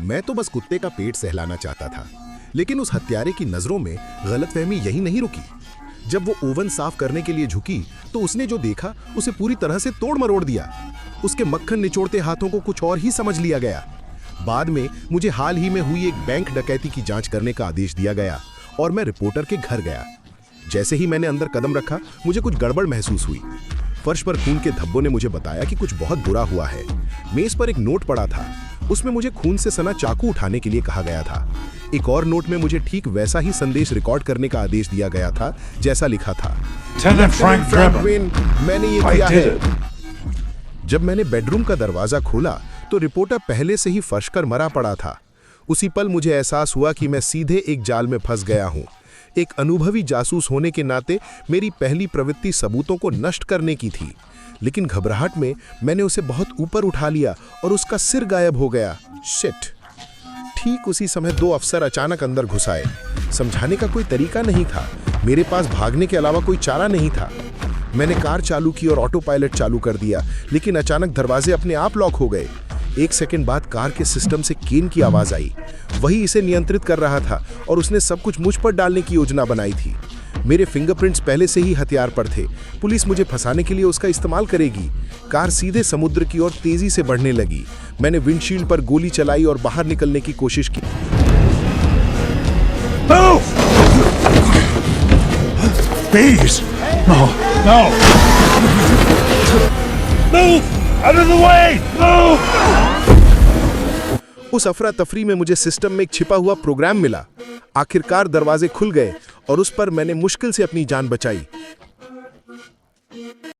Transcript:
मैं तो बस कुत्ते का पेट सहलाना चाहता था, लेकिन उस हत्यारे की नजरों में गलतफहमी यही नहीं रुकी। जब वो ओवन साफ करने के लिए झुकी तो उसने जो देखा उसे पूरी तरह से तोड़ मरोड़ दिया। उसके मक्खन निचोड़ते हाथों को कुछ और ही समझ लिया गया। बाद में मुझे हाल ही में हुई एक बैंक डकैती की जांच करने का आदेश दिया गया और मैं रिपोर्टर के घर गया। जैसे ही मैंने अंदर कदम रखा, मुझे कुछ गड़बड़ महसूस हुई। फर्श पर खून के धब्बों ने मुझे बताया कि कुछ बहुत बुरा हुआ है। मेज पर एक नोट पड़ा था, उसमें मुझे खून से सना चाकू उठाने के लिए कहा गया था। एक और नोट में मुझे ठीक वैसा ही संदेश रिकॉर्ड करने का आदेश दिया गया था जैसा लिखा था। मैंने ये किया है। जब मैंने बेडरूम का दरवाजा खोला तो रिपोर्टर पहले से ही फर्श कर मरा पड़ा था। उसी पल मुझे एहसास हुआ कि मैं सीधे एक जाल में फंस गया हूं। एक अनुभवी जासूस होने के नाते मेरी पहली प्रवृत्ति सबूतों को नष्ट करने की थी, लेकिन घबराहट में मैंने उसे बहुत ऊपर उठा लिया और उसका सिर गायब हो गया। शिट! ठीक उसी समय दो अफसर अचानक अंदर घुस आए। समझाने का कोई तरीका नहीं था, मेरे पास भागने के अलावा कोई चारा नहीं था। मैंने कार चालू की और ऑटो पायलट चालू कर दिया, लेकिन अचानक दरवाजे अपने आप लॉक हो गए। एक सेकंड बाद कार के सिस्टम से केन की आवाज आई। वही इसे नियंत्रित कर रहा था और उसने सब कुछ मुझ पर डालने की योजना बनाई थी। मेरे फिंगरप्रिंट्स पहले से ही हथियार पर थे। पुलिस मुझे फंसाने के लिए उसका इस्तेमाल करेगी। कार सीधे समुद्र की ओर तेजी से बढ़ने लगी। मैंने विंडशील्ड पर गोली चलाई और बाहर निकलने की कोशिश की। Bees! No, no! Move! Out of the way! Move! उस अफरा तफरी में मुझे सिस्टम में एक छिपा हुआ प्रोग्राम मिला। आखिरकार दरवाजे खुल गए और उस पर मैंने मुश्किल से अपनी जान बचाई।